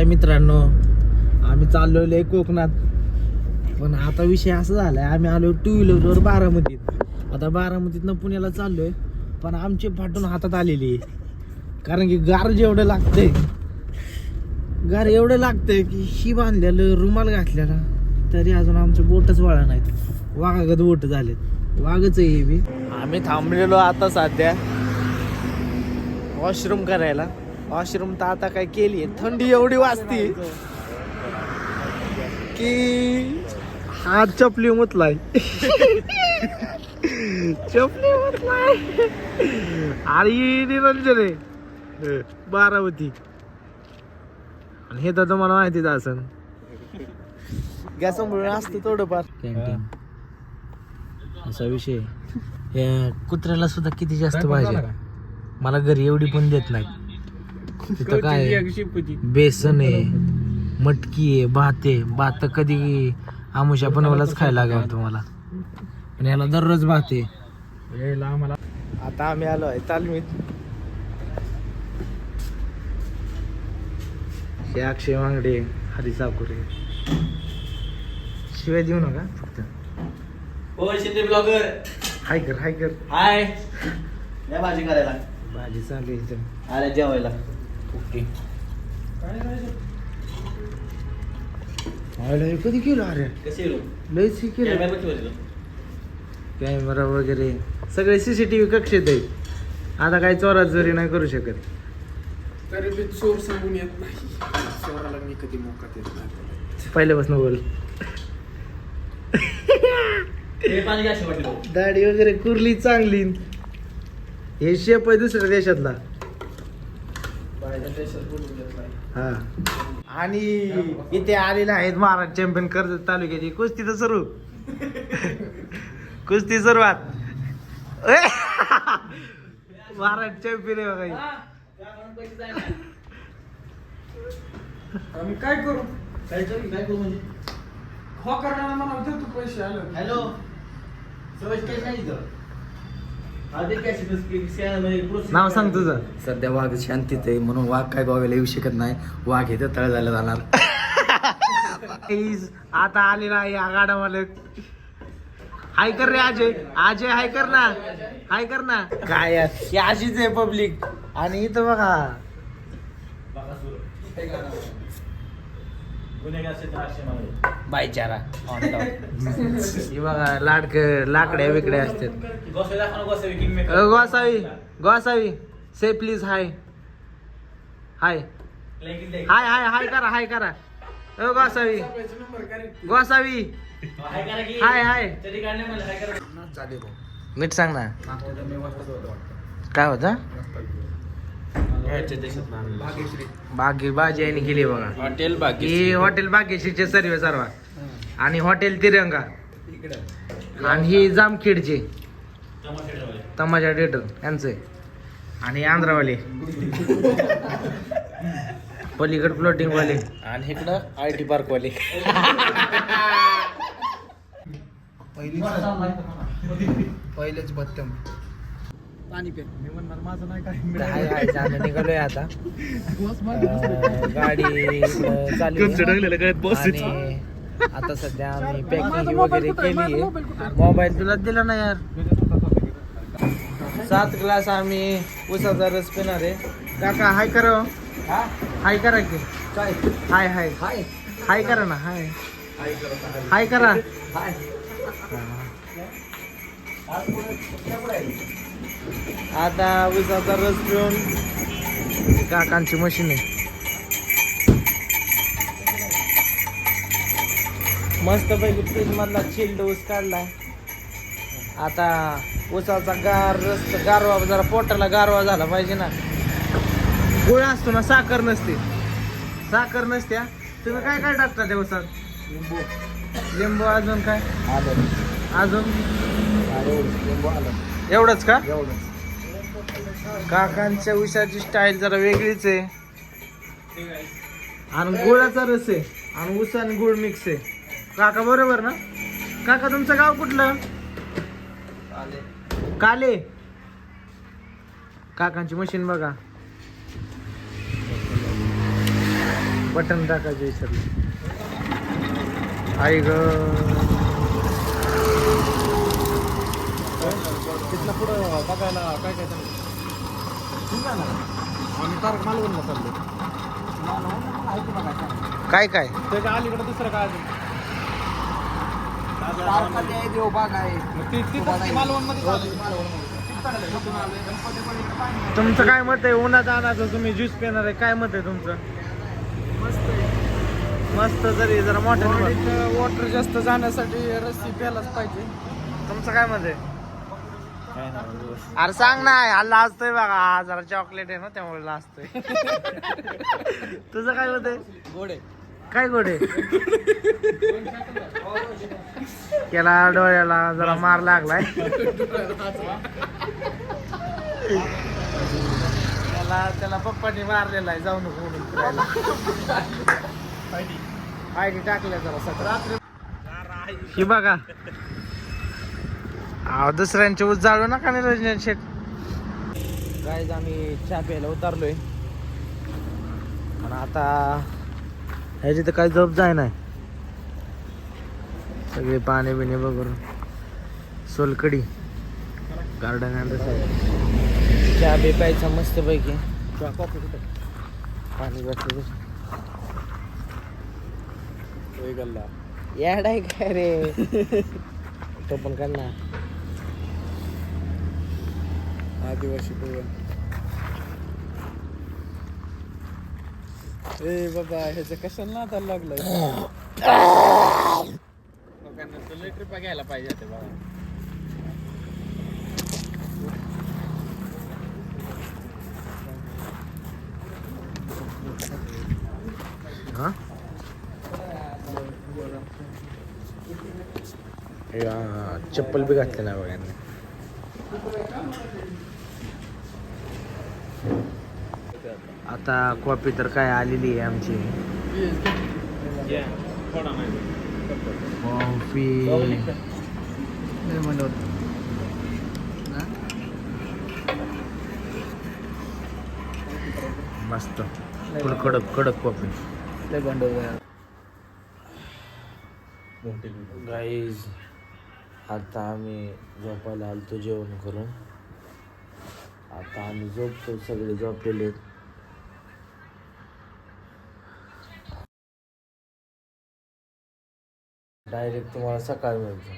हाय मित्रांनो, आम्ही चाललेलो आहे कोकणात. पण आता विषय असा झालाय, आम्ही आलो 2 व्हीलरवर बारामतीत. आता बारामतीतनं पुण्याला चाललोय, पण आमची फाटून हातात आलेली आहे. कारण की गार जेवढं लागतंय, गार एवढं लागतंय की शी बांधलेलं रुमाल घातलेला तरी अजून आमचे बोटच वळा नाहीत. वाघागत बोट झालेत. वाघच आहे हे बी. आम्ही थांबलेलो आता सध्या वॉशरूम करायला. वॉशरूम तर आता काय केली, थंडी एवढी वाजती की हात चपली मुतलाय. चपली मुतलाय. आणि निरंजन आहे बारामती. आणि हे तर तुम्हाला माहितीच असेल, गॅस सांभाळून असतं थोडंफार. कॅन्टीन असा विषय. या कुत्र्याला सुद्धा किती जास्त पाहिजे, मला घरी एवढी पण देत नाही. तिथं काय बेसन आहे, मटकी आहे, भात आहे. भात कधी आमुषा बनवलाच खायला लागेल तुम्हाला, पण याला दररोज भात आहे. आता आम्ही आलो आहे तालमीत. हे अक्षय वांगडे, हरी साकुरे. शिवाय देऊ नका फक्त. हो शिंदे ब्लॉगर. हाय कर, हाय कर. हाय. या भाजी करायला. भाजी चालू आहे इथं. आले जेवायला. ओके. कधी केलं अरे, कसे येलो? लयच केलं. कॅमेरा किती वाजला? कॅमेरा वगैरे सगळे CCTV कक्षेत आहे. आता काही चोरा चोरी नाही करू शकत. तरी बी चोर सांगून येत नाही. चोराला मी कधी मोका देत नाही. पहिल्यापासून बोल. हे पाणी घ्या शेवटी. दाढी वगैरे कुरली चांगली. हे शेप आहे दुसऱ्या देशातला. हा. आणि इथे आलेले आहेत महाराज चॅम्पियन कर्जत तालुक्याची कुस्ती तर सुरू. कुस्ती सुरुवात. महाराज चॅम्पियन आहे बघा. आम्ही काय करू? काय करू म्हणजे? हो करणार म्हणा होते तू पैसे आले. हॅलो. सवय काय नाही इथं. आधी काय शिकस नाव सांग तुझं. सध्या वाघ शांतीत आहे म्हणून वाघ काय गोव्याला येऊ शकत नाही. वाघ हे तर तळजायला जाणार. आता आलेला आहे आगाडा मालक. हाय कर रे अजय. अजय हाय कर ना, हाय कर ना. काय यार, ही अशीच आहे पब्लिक. आणि इथं बघा बायचारा. ही बघा लाकड्या बिकड्या असतात. गोसावी, गोसावी से प्लीज. हाय हाय हाय हाय हाय करा, हाय करा. गोसावी, गोसावी हाय हाय. नीट सांग ना काय होतं. भाजी केली बघा. हॉटेल ही हॉटेल भाग्यश्रीचे सर्व आणि हॉटेल तिरंगा. आणि ही जामखेडचे तमाशा थिएटर यांचे. आणि आंध्रावाले पलीकड फ्लोटिंग वाले. आणि इकडं IT पार्क वाले. पहिलेच बत्तम पाणी पे. मी म्हणणार माझं नाही काय आम्ही निघालोय आता. गाडी चालू आहे. आणि आता सध्या आम्ही पॅकिंग वगैरे केली. मोबाईल तुला दिला ना यार. 7 ग्लास आम्ही उसाचा रस पिणार आहे. काका हाय करा. हाय करा की. हाय हाय हाय हाय करा ना. हाय हाय करा. आता उसाचा रस पिऊन काकांची मशीन आहे. मस्त पैकी फ्रीज मधला चिल्ड ऊस काढलाय. आता ऊसाचा गारवा जरा पोटाला गारवा झाला पाहिजे ना. गुळ असतो ना, साखर नसते. साखर नसत्या. तुम्ही काय काय टाकता त्या ऊसात? लिंबू. अजून काय? अजून एवढंच का? काकांच्या ऊसाची स्टाईल जरा वेगळीच आहे. आणि गुळाचा रस आहे आणि ऊस आणि गुळ मिक्स आहे. काका बरोबर ना? काका तुमचं गाव कुठलं? काले. काकांची मशीन बघा. बटन टाकायचं विसरलं. आई ग तिथलं पुढं बघायला काय काय चालू आम्ही तारक मालवणला चाललो. काय काय त्याच्या अलीकडे दुसरं काय अजून बाग आहे. मग तिथं मालवणमध्ये तुमचं काय मत आहे उन्हात आणायचं तुम्ही ज्यूस पिणार आहे काय मत आहे तुमचं? मस्त जरी जरा मोठ्या वॉटर जास्त जाण्यासाठी रस्सी प्यायलाच पाहिजे. तुमचं काय मत आहे? अरे सांग ना हा लाजतोय बघा हा जरा चॉकलेट आहे ना त्यामुळे लाजतोय. तुझं काय मत आहे? गोडे काय गोडे त्याला डोळ्याला जरा मार लागलाय. त्याला पप्पानी मारलेला आहे जाऊ नको म्हणून फिरायला. आयडी टाकल्या जरा सकाळ ही बघा. दुसऱ्यांचे ऊस जाळू नका निरंजन शेट. गाईज आम्ही चहा प्यायला उतारलोय आणि आता ह्याची तर काही जप जाय नाही. सगळे पाणी बिणे बघून सोलकडी गार्डन अँड चहा बी प्यायचा मस्त पैकी. पाणी बसलं गल्ला याड आहे काय रे तो पण करणार. आदिवासी पवन ए बाबा ह्याचं कशाला नाता लागलाय. लय ट्रिपा घ्यायला पाहिजे ते बाबा. हा चप्पल बी घातले नाही बघा यांनी. आता कॉफी तर काय आलेली आहे आमची. कॉफी मस्त फुल कडक कडक कॉफी. गाईज आता आम्ही झोपायला आलतो जेवण करून. आता आम्ही झोपतो सगळे झोपलेले. डायरेक्ट तुम्हाला सकाळ मिळतो.